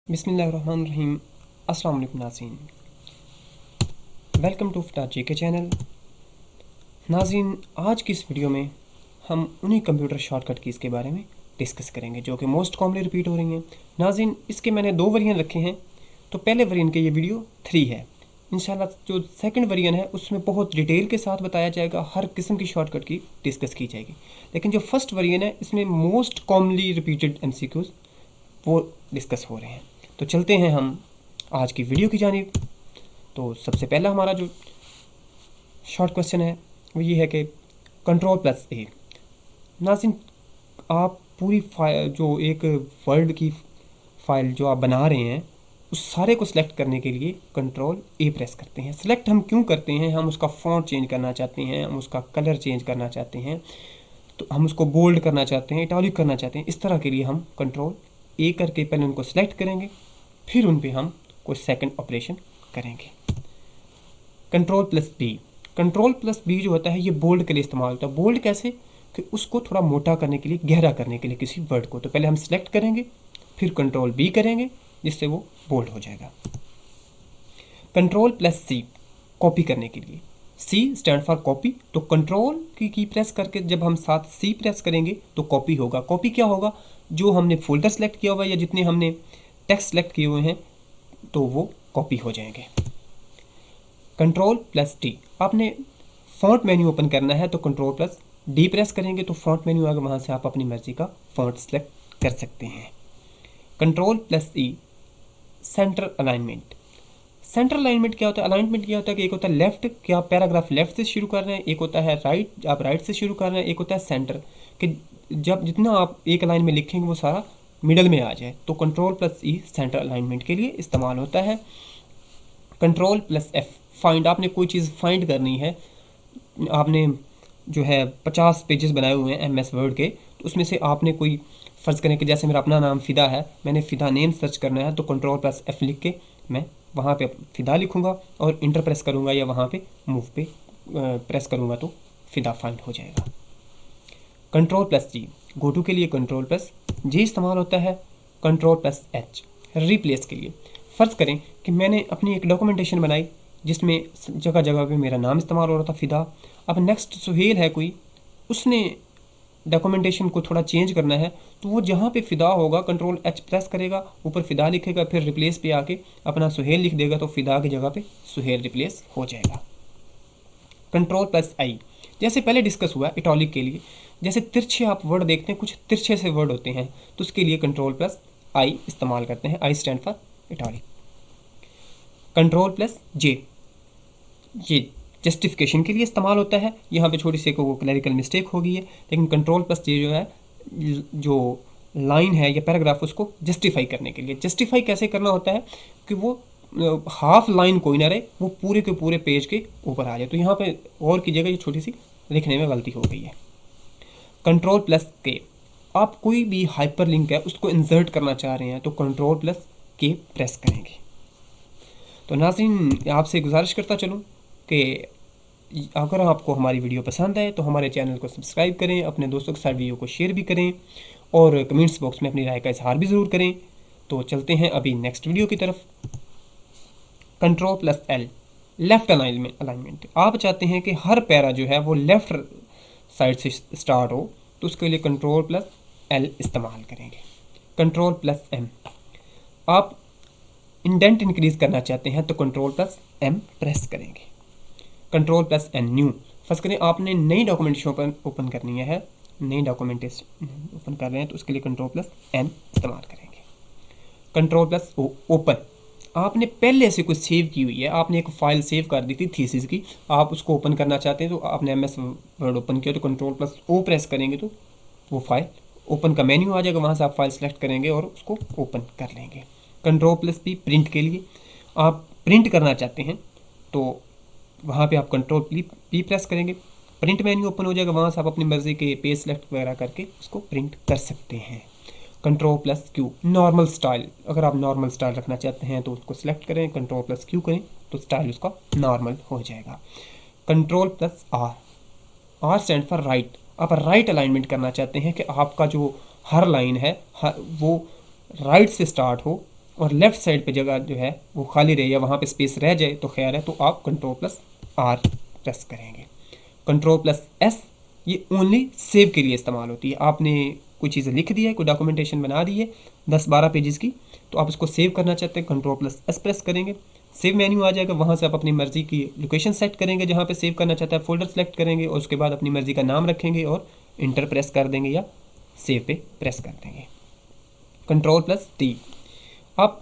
बिस्मिल्लाहिर्रहमानिर्रहीम। अस्सलाम वालेकुम नाज़रीन, वेलकम टू फटार जी के चैनल। नाज़रीन, आज की इस वीडियो में हम उन्हीं कंप्यूटर शॉर्टकट कीज़ के बारे में डिस्कस करेंगे जो कि मोस्ट कॉमनली रिपीट हो रही हैं। नाज़रीन, इसके मैंने 2 वेरिएंट रखे हैं। तो पहले वेरिएंट के ये वीडियो 3 है। इंशाल्लाह जो सेकंड वेरिएंट है उसमें बहुत डिटेल के साथ बताया जाएगा, हर किस्म की शॉर्टकट की डिस्कस की जाएगी। लेकिन जो फर्स्ट वेरिएंट है इसमें मोस्ट कॉमनली रिपीटेड MCQs वो डिस्कस हो रहे हैं। तो चलते हैं हम आज की वीडियो की जानिब। तो सबसे पहला हमारा जो शॉर्ट क्वेश्चन है वो ये है कि Ctrl+A। नाज़रीन, आप पूरी फाइल जो एक वर्ड की फाइल जो आप बना रहे हैं उस सारे को सिलेक्ट करने के लिए Ctrl+A प्रेस करते हैं। सिलेक्ट हम क्यों करते हैं? हम उसका फ़ॉन्ट चेंज करना चाहते हैं, हम उसका कलर चेंज करना चाहते हैं, तो हम उसको बोल्ड करना चाहते हैं, इटैलिक करना चाहते हैं। इस तरह के लिए हम Ctrl+A करके पहले उनको सिलेक्ट करेंगे, फिर उन पे हम कोई सेकंड ऑपरेशन करेंगे। Ctrl+B। Ctrl+B जो होता है ये बोल्ड के लिए इस्तेमाल होता है। बोल्ड कैसे? कि उसको थोड़ा मोटा करने के लिए, गहरा करने के लिए किसी वर्ड को। तो पहले हम सिलेक्ट करेंगे, फिर Ctrl+B करेंगे, जिससे वो बोल्ड हो जाएगा। Ctrl+C कॉपी करने के लिए। C stand for copy. तो कंट्रोल की प्रेस करके जब हम साथ C प्रेस करेंगे तो कॉपी होगा। कॉपी क्या होगा? जो हमने फोल्डर सेलेक्ट किया हुआ है या जितने हमने टेक्स्ट सेलेक्ट किए हुए हैं तो वो कॉपी हो जाएंगे। Ctrl+D। आपने फॉन्ट मेन्यू ओपन करना है तो Ctrl+D प्रेस करेंगे तो फॉन्ट मेन्यू आगे, वहाँ से आप अपनी मर्जी का फॉन्ट सेलेक्ट कर सकते हैं। Ctrl+E centre alignment. Centre alignment क्या होता है? अलाइनमेंट क्या होता है कि एक होता है लेफ्ट, कि आप पैराग्राफ लेफ्ट से शुरू कर रहे हैं, एक होता है राइट, आप राइट से शुरू कर रहे हैं, एक होता है सेंटर, कि जब जितना आप एक लाइन में लिखेंगे वो सारा मिडल में आ जाए। तो Ctrl+E सेंटर अलाइनमेंट के लिए इस्तेमाल होता है। Ctrl+F find. आपने कोई चीज़ फाइंड करनी है, आपने जो है 50 पेजेस बनाए हुए हैं MS वर्ड के, तो उसमें से आपने कोई फ़र्ज़ करें कि जैसे मेरा अपना नाम फ़िदा है, मैंने फ़िदा नेम सर्च करना है, तो Ctrl+F लिख के मैं वहाँ पे फ़िदा लिखूँगा और इंटर प्रेस करूँगा या वहाँ पे मूव पे प्रेस करूँगा तो फ़िदा फाइंड हो जाएगा। Ctrl+G गो टू के लिए Ctrl+G इस्तेमाल होता है। Ctrl+H रिप्लेस के लिए। फ़र्ज़ करें कि मैंने अपनी एक डॉक्यूमेंटेशन बनाई जिसमें जगह जगह पे मेरा नाम इस्तेमाल हो रहा था फ़िदा। अब नेक्स्ट सुहेल है कोई, उसने डॉक्यूमेंटेशन को थोड़ा चेंज करना है, तो वो जहाँ पे फ़िदा होगा Ctrl+H प्रेस करेगा, ऊपर फ़िदा लिखेगा, फिर रिप्लेस पे आके अपना सुहेल लिख देगा, तो फ़िदा की जगह पे सुहेल रिप्लेस हो जाएगा। Ctrl+I जैसे पहले डिस्कस हुआ इटैलिक के लिए, जैसे तिरछे आप वर्ड देखते हैं, कुछ तिरछे से वर्ड होते हैं, तो उसके लिए Ctrl+I इस्तेमाल करते हैं। I stand for italic. Ctrl+J ये जस्टिफिकेशन के लिए इस्तेमाल होता है। यहाँ पे छोटी सी को क्लरिकल मिस्टेक हो गई है, लेकिन Ctrl+J जो है, जो लाइन है या पैराग्राफ, उसको जस्टिफाई करने के लिए। जस्टिफाई कैसे करना होता है कि वो हाफ लाइन कोई ना रहे, वो पूरे के पूरे पेज के ऊपर आ जाए। तो यहाँ पे और की जगह ये छोटी सी लिखने में गलती हो गई है। Ctrl+K आप कोई भी हाइपर लिंक है उसको इंसर्ट करना चाह रहे हैं तो Ctrl+K प्रेस करेंगे। तो नाज़रीन, आपसे गुजारिश करता चलूँ कि अगर आपको हमारी वीडियो पसंद आए तो हमारे चैनल को सब्सक्राइब करें, अपने दोस्तों के साथ वीडियो को शेयर भी करें और कमेंट्स बॉक्स में अपनी राय का इजहार भी ज़रूर करें। तो चलते हैं अभी नेक्स्ट वीडियो की तरफ। Ctrl+L left alignment. आप चाहते हैं कि हर पैरा जो है वो लेफ़्ट साइड से स्टार्ट हो, तो उसके लिए Ctrl+L इस्तेमाल करेंगे। Ctrl+M आप इंडेंट इंक्रीज़ करना चाहते हैं तो Ctrl+M प्रेस करेंगे। Ctrl+N new. फर्स्ट करें आपने नई डॉक्यूमेंटेशन ओपन करनी है, नई डॉक्यूमेंटेशन ओपन कर रहे हैं तो उसके लिए Ctrl+N इस्तेमाल करेंगे। Ctrl+O open. आपने पहले से कुछ सेव की हुई है, आपने एक फ़ाइल सेव कर दी थी थीसिस की, आप उसको ओपन करना चाहते हैं, तो आपने MS वर्ड ओपन किया तो Ctrl+O प्रेस करेंगे तो वो फाइल ओपन का मेन्यू आ जाएगा, वहाँ से आप फाइल सेलेक्ट करेंगे और उसको ओपन कर लेंगे। Ctrl+P प्रिंट के लिए, आप प्रिंट करना चाहते हैं तो वहाँ पे आप Ctrl+P प्रेस करेंगे, प्रिंट मेन्यू ओपन हो जाएगा, वहाँ से आप अपनी मर्ज़ी के पेज सेलेक्ट वगैरह करके उसको प्रिंट कर सकते हैं। Ctrl+Q normal style. अगर आप नॉर्मल स्टाइल रखना चाहते हैं तो उसको सिलेक्ट करें, Ctrl+Q करें तो स्टाइल उसका नॉर्मल हो जाएगा। Ctrl+R R stand for right. आप राइट अलाइनमेंट करना चाहते हैं कि आपका जो हर लाइन है वो राइट से स्टार्ट हो और लेफ़्ट साइड पे जगह जो है वो खाली रहे या वहाँ पे स्पेस रह जाए तो खैर है, तो आप कंट्रोल प्लस आर प्रेस करेंगे। कंट्रोल प्लस एस ये ओनली सेव के लिए इस्तेमाल होती है। आपने कोई चीज़ लिख दी है, कोई डॉक्यूमेंटेशन बना दी है 10-12 पेजेस की, तो आप इसको सेव करना चाहते हैं, कंट्रोल प्लस एस प्रेस करेंगे, सेव मेन्यू आ जाएगा। वहाँ से आप अपनी मर्जी की लोकेशन सेट करेंगे जहाँ पे सेव करना चाहते हैं, फोल्डर सेलेक्ट करेंगे और उसके बाद अपनी मर्जी का नाम रखेंगे और इंटर प्रेस कर देंगे या सेव पे प्रेस कर देंगे। कंट्रोल प्लस टी, आप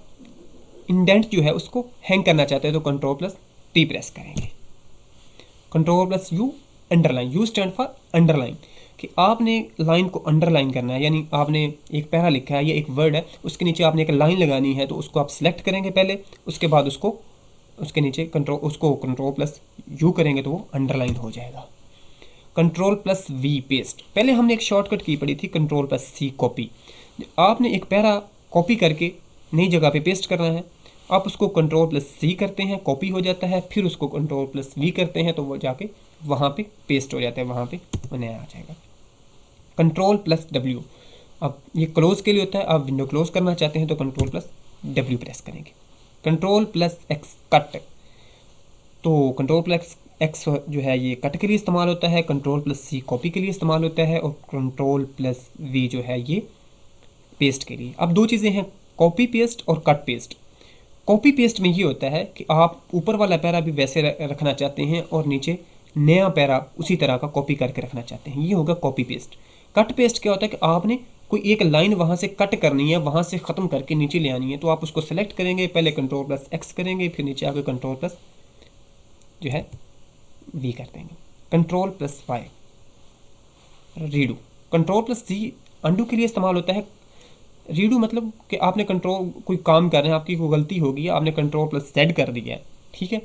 इंडेंट जो है उसको हैंग करना चाहते हैं तो कंट्रोल प्लस टी प्रेस करेंगे। Control plus you, underline, you stand for underline, कि आपने लाइन को अंडरलाइन करना है, यानी आपने एक पैरा लिखा है या एक वर्ड है, उसके नीचे आपने एक लाइन लगानी है, तो उसको आप सिलेक्ट करेंगे पहले, उसके बाद उसको उसके नीचे कंट्रोल प्लस यू करेंगे तो वो अंडरलाइन हो जाएगा। कंट्रोल प्लस वी पेस्ट, पहले हमने एक शॉर्टकट की पड़ी थी कंट्रोल प्लस सी कॉपी। आपने एक पैरा कॉपी करके नई जगह पे पेस्ट करना है, आप उसको कंट्रोल प्लस सी करते हैं, कॉपी हो जाता है, फिर उसको कंट्रोल प्लस वी करते हैं तो वो जाके वहाँ पे पेस्ट हो जाता है, वहाँ पे नया आ जाएगा। कंट्रोल प्लस डब्ल्यू, अब ये क्लोज के लिए होता है, आप विंडो क्लोज करना चाहते हैं तो कंट्रोल प्लस डब्ल्यू प्रेस करेंगे। कंट्रोल प्लस एक्स कट, तो कंट्रोल प्लस एक्स जो है ये कट के लिए इस्तेमाल होता है, कंट्रोल प्लस सी कॉपी के लिए इस्तेमाल होता है और कंट्रोल प्लस वी जो है ये पेस्ट के लिए। अब दो चीज़ें हैं, कॉपी पेस्ट और कट पेस्ट। कॉपी पेस्ट में ये होता है कि आप ऊपर वाला पैरा भी वैसे रखना चाहते हैं और नीचे नया पैरा उसी तरह का कॉपी करके रखना चाहते हैं, ये होगा कॉपी पेस्ट। कट पेस्ट क्या होता है कि आपने कोई एक लाइन वहाँ से कट करनी है, वहाँ से ख़त्म करके नीचे ले आनी है, तो आप उसको सेलेक्ट करेंगे, पहले कंट्रोल प्लस एक्स करेंगे, फिर नीचे आकर कंट्रोल प्लस जो है वी कर देंगे। Control plus Y redo, control plus C undo के लिए इस्तेमाल होता है। रीडू मतलब कि आपने कंट्रोल कोई काम कर रहे हैं, आपकी कोई गलती होगी, आपने कंट्रोल प्लस जेड कर दिया है, ठीक है,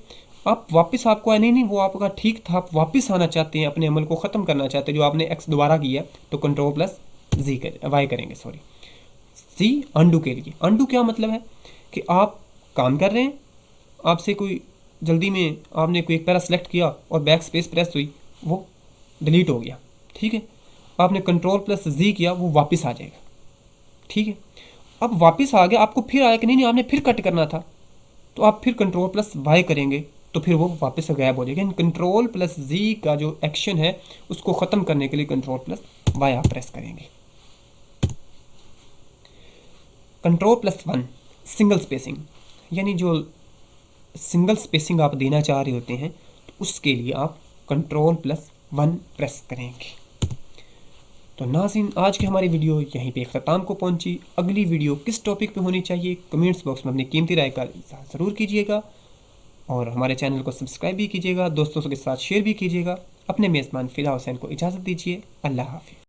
आप वापस आपको नहीं वो आपका ठीक था, आप वापस आना चाहते हैं, अपने अमल को ख़त्म करना चाहते हैं जो आपने एक्स दोबारा किया, तो कंट्रोल प्लस जी कर वाई करेंगे, सॉरी सी अंडू के लिए। अंडू क्या मतलब है कि आप काम कर रहे हैं, आपसे कोई जल्दी में आपने कोई एक पैरा सेलेक्ट किया और बैक स्पेस प्रेस हुई, वो डिलीट हो गया, ठीक है, आपने कंट्रोल प्लस जी किया, वो वापस आ जाएगा, ठीक है। अब वापस आ गया, आपको फिर आया कि नहीं आपने फिर कट करना था, तो आप फिर कंट्रोल प्लस वाई करेंगे तो फिर वो वापस गायब हो जाएगा। कंट्रोल प्लस जी का जो एक्शन है उसको ख़त्म करने के लिए कंट्रोल प्लस वाई आप प्रेस करेंगे। Control plus one single spacing, यानी जो सिंगल स्पेसिंग आप देना चाह रहे होते हैं तो उसके लिए आप कंट्रोल प्लस वन प्रेस करेंगे। तो नाज़रीन, आज की हमारी वीडियो यहीं पे अख्ताम को पहुंची। अगली वीडियो किस टॉपिक पे होनी चाहिए कमेंट्स बॉक्स में अपनी कीमती राय का ज़रूर कीजिएगा और हमारे चैनल को सब्सक्राइब भी कीजिएगा, दोस्तों के साथ शेयर भी कीजिएगा। अपने मेज़बान फ़िदा हुसैन को इजाज़त दीजिए। अल्लाह हाफ़िज़।